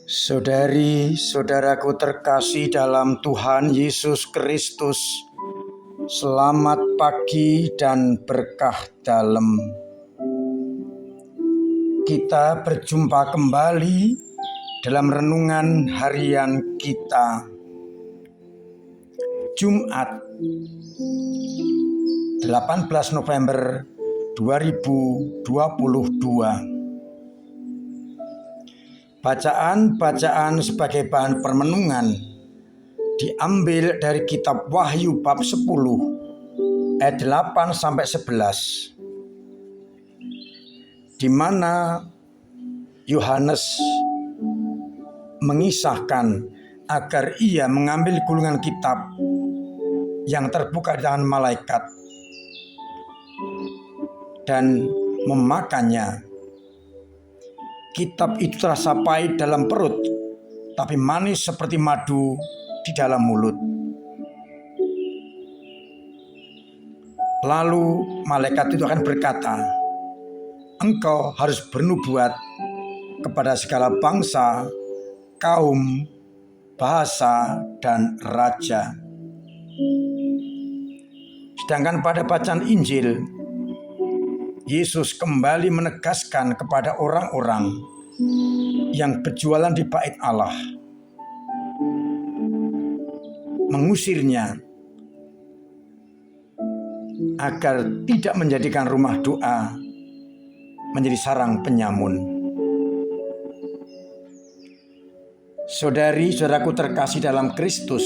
Saudari-saudaraku terkasih dalam Tuhan Yesus Kristus, selamat pagi dan berkah dalam. Kita berjumpa kembali dalam renungan harian kita. Jumat 18 November 2022. Bacaan-bacaan sebagai bahan permenungan diambil dari kitab Wahyu bab 10 ayat 8 sampai 11, di mana Yohanes mengisahkan agar ia mengambil gulungan kitab yang terbuka di tangan malaikat dan memakannya. Kitab itu terasa pahit dalam perut, tapi manis seperti madu di dalam mulut. Lalu malaikat itu akan berkata, "Engkau harus bernubuat kepada segala bangsa, kaum, bahasa, dan raja." Sedangkan pada bacaan Injil, Yesus kembali menegaskan kepada orang-orang yang berjualan di bait Allah, mengusirnya agar tidak menjadikan rumah doa menjadi sarang penyamun. Saudari-saudaraku terkasih dalam Kristus,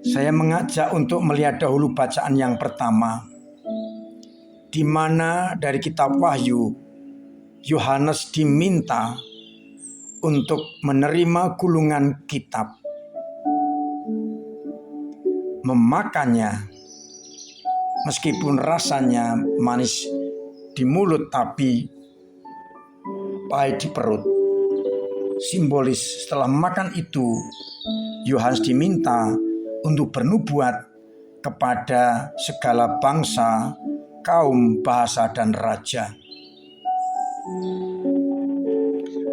saya mengajak untuk melihat dahulu bacaan yang pertama, di mana dari kitab Wahyu, Yohanes diminta untuk menerima gulungan kitab, memakannya, meskipun rasanya manis di mulut tapi pahit di perut. Simbolis setelah makan itu, Yohanes diminta untuk bernubuat kepada segala bangsa, kaum, bahasa, dan raja.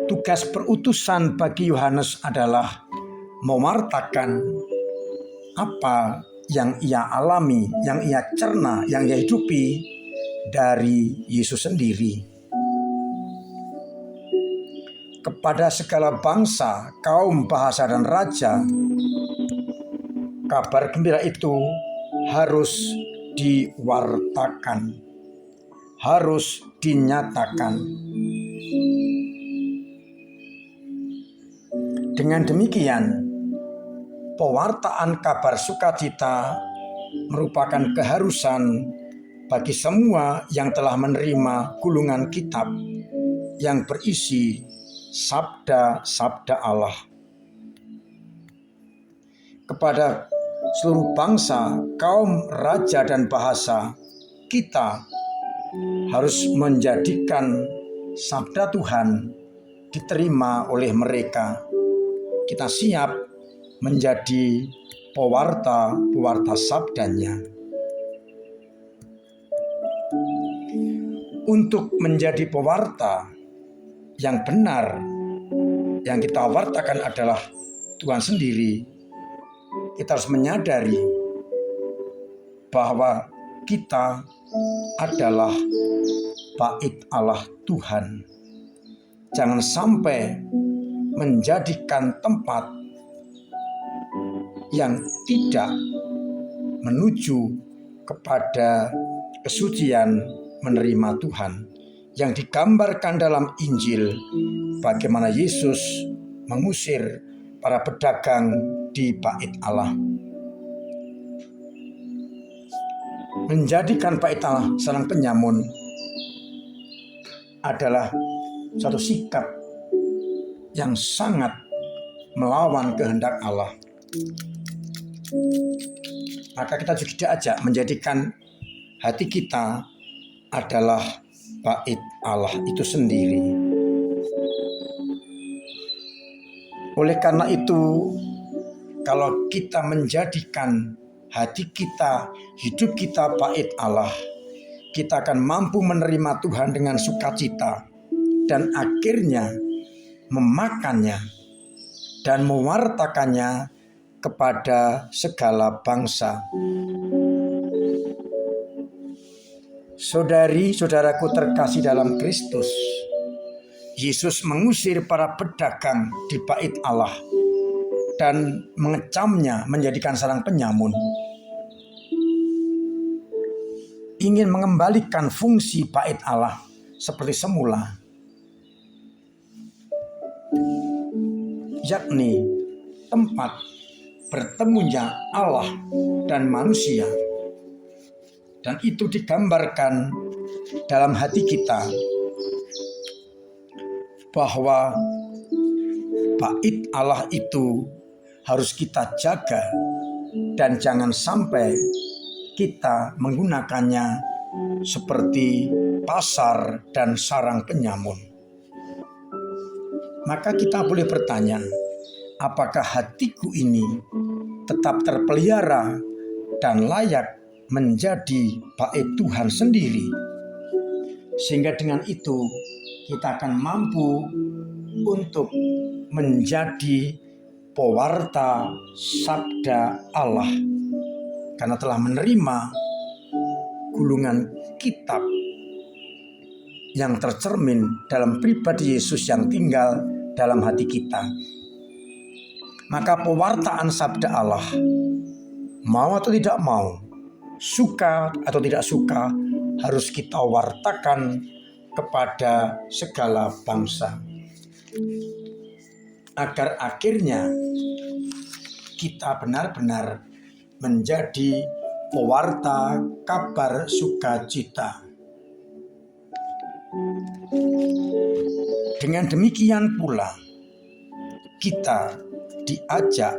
Tugas perutusan bagi Yohanes adalah mewartakan apa yang ia alami, yang ia cerna, yang ia hidupi dari Yesus sendiri. Kepada segala bangsa, kaum, bahasa, dan raja, kabar gembira itu harus diwartakan, harus dinyatakan. Dengan demikian, pewartaan kabar sukacita merupakan keharusan bagi semua yang telah menerima gulungan kitab yang berisi sabda-sabda Allah. Kepada seluruh bangsa, kaum, raja, dan bahasa, kita harus menjadikan sabda Tuhan diterima oleh mereka. Kita siap menjadi pewarta sabdanya. Untuk menjadi pewarta yang benar, yang kita wartakan adalah Tuhan sendiri. Kita harus menyadari bahwa kita adalah bait Allah Tuhan. Jangan sampai menjadikan tempat yang tidak menuju kepada kesucian menerima Tuhan, yang digambarkan dalam Injil, bagaimana Yesus mengusir para pedagang di bait Allah. Menjadikan bait Allah sarang penyamun adalah suatu sikap yang sangat melawan kehendak Allah. Maka kita juga diajak menjadikan hati kita adalah bait Allah itu sendiri. Oleh karena itu, kalau kita menjadikan hati kita, hidup kita bait Allah, kita akan mampu menerima Tuhan dengan sukacita dan akhirnya memakannya dan mewartakannya kepada segala bangsa. Saudari-saudaraku terkasih dalam Kristus, Yesus mengusir para pedagang di bait Allah dan mengecamnya menjadikan sarang penyamun. Ingin mengembalikan fungsi bait Allah seperti semula, yakni tempat bertemunya Allah dan manusia. Dan itu digambarkan dalam hati kita bahwa bait Allah itu harus kita jaga dan jangan sampai kita menggunakannya seperti pasar dan sarang penyamun. Maka kita boleh bertanya, apakah hatiku ini tetap terpelihara dan layak menjadi bait Tuhan sendiri? Sehingga dengan itu kita akan mampu untuk menjadi pewarta sabda Allah, karena telah menerima gulungan kitab yang tercermin dalam pribadi Yesus yang tinggal dalam hati kita. Maka pewartaan sabda Allah, mau atau tidak mau, suka atau tidak suka, harus kita wartakan kepada segala bangsa, agar akhirnya kita benar-benar menjadi pewarta kabar sukacita. Dengan demikian pula kita diajak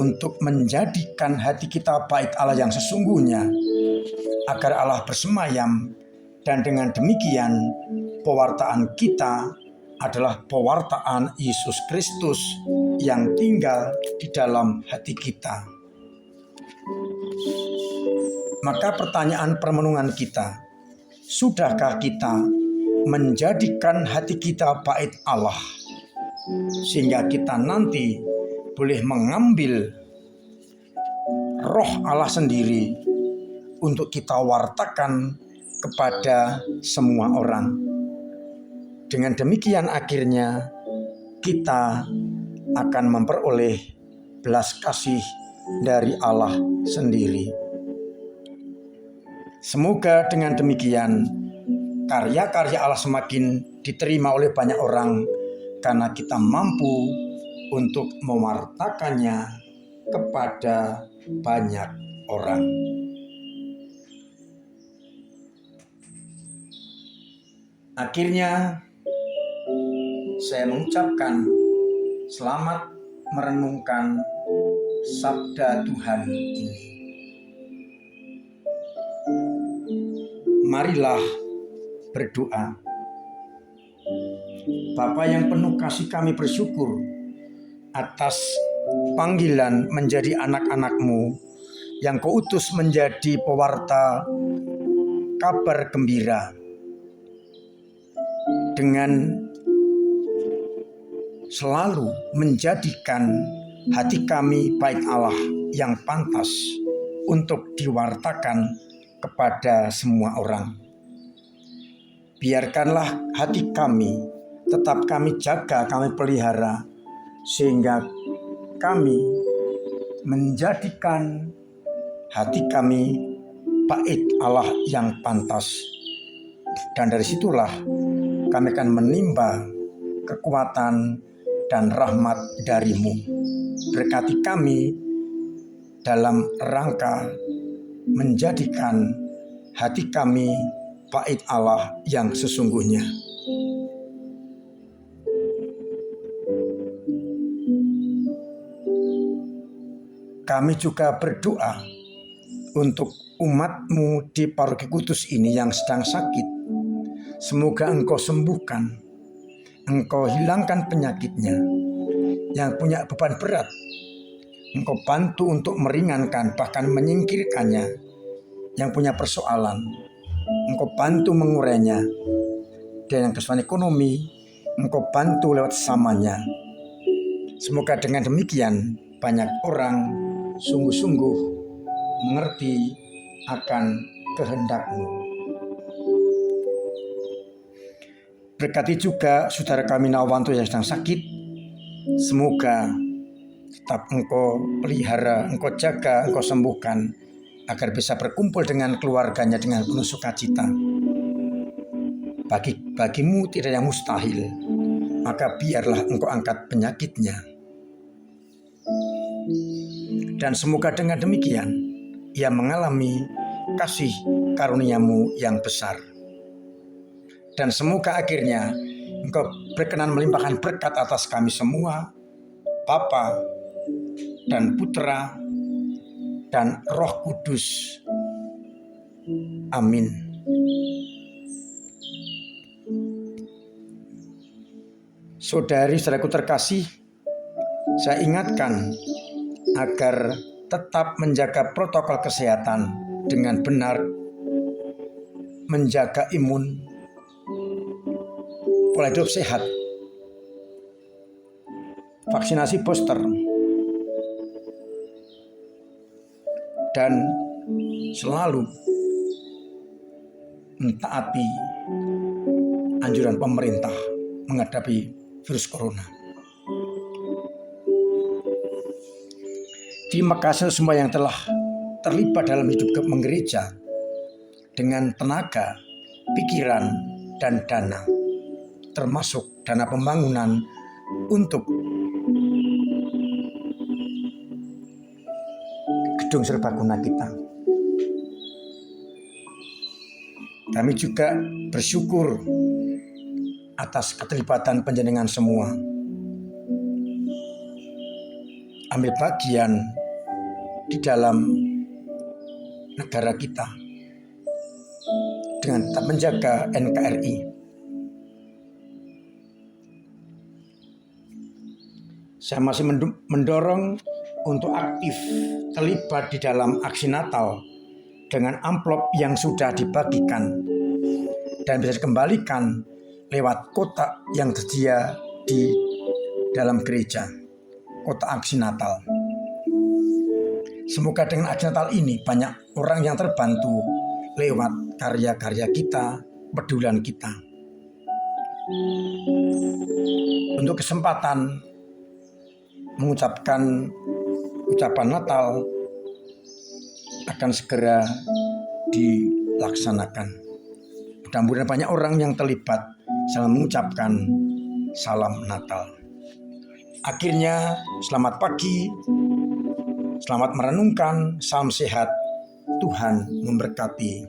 untuk menjadikan hati kita bait Allah yang sesungguhnya, agar Allah bersemayam, dan dengan demikian pewartaan kita adalah pewartaan Yesus Kristus yang tinggal di dalam hati kita. Maka pertanyaan permenungan kita, sudahkah kita menjadikan hati kita bait Allah, sehingga kita nanti boleh mengambil roh Allah sendiri untuk kita wartakan kepada semua orang. Dengan demikian akhirnya kita akan memperoleh belas kasih dari Allah sendiri. Semoga dengan demikian karya-karya Allah semakin diterima oleh banyak orang, karena kita mampu untuk mewartakannya kepada banyak orang. Akhirnya saya mengucapkan selamat merenungkan sabda Tuhan ini. Marilah berdoa. Bapa yang penuh kasih, kami bersyukur atas panggilan menjadi anak-anak-Mu yang Kau utus menjadi pewarta kabar gembira, dengan selalu menjadikan hati kami bait Allah yang pantas untuk diwartakan kepada semua orang. Biarkanlah hati kami tetap kami jaga, kami pelihara, sehingga kami menjadikan hati kami bait Allah yang pantas. Dan dari situlah kami akan menimba kekuatan dan rahmat dari-Mu. Berkati kami dalam rangka menjadikan hati kami bait Allah yang sesungguhnya. Kami juga berdoa untuk umat-Mu di Paroki Kudus ini yang sedang sakit. Semoga Engkau sembuhkan, Engkau hilangkan penyakitnya. Yang punya beban berat, Engkau bantu untuk meringankan, bahkan menyingkirkannya. Yang punya persoalan, Engkau bantu mengurainya. Dan yang kesusahan ekonomi, Engkau bantu lewat sesamanya. Semoga dengan demikian banyak orang sungguh-sungguh mengerti akan kehendak-Mu. Berkati juga saudara kami Nawanto yang sedang sakit. Semoga tetap Engkau pelihara, Engkau jaga, Engkau sembuhkan, agar bisa berkumpul dengan keluarganya dengan penuh sukacita. Bagimu tidak yang mustahil, maka biarlah Engkau angkat penyakitnya. Dan semoga dengan demikian ia mengalami kasih karunia-Mu yang besar. Dan semoga akhirnya Engkau berkenan melimpahkan berkat atas kami semua, Bapa dan Putra dan Roh Kudus. Amin. Saudari-saudaraku terkasih, saya ingatkan agar tetap menjaga protokol kesehatan dengan benar, menjaga imun, pola hidup sehat, vaksinasi booster, dan selalu mentaati anjuran pemerintah menghadapi virus corona. Terima kasih semua yang telah terlibat dalam hidup menggereja dengan tenaga, pikiran, dan dana, termasuk dana pembangunan untuk gedung serbaguna kita. Kami juga bersyukur atas keterlibatan panjenengan semua. Ambil bagian di dalam negara kita dengan tetap menjaga NKRI. Saya masih mendorong untuk aktif terlibat di dalam aksi Natal dengan amplop yang sudah dibagikan dan bisa dikembalikan lewat kotak yang tersedia di dalam gereja, kotak aksi Natal. Semoga dengan aksi Natal ini banyak orang yang terbantu lewat karya-karya kita, pedulian kita. Untuk kesempatan mengucapkan ucapan Natal akan segera dilaksanakan. Mudah-mudahan banyak orang yang terlibat dalam mengucapkan salam Natal. Akhirnya, selamat pagi, selamat merenungkan, salam sehat, Tuhan memberkati.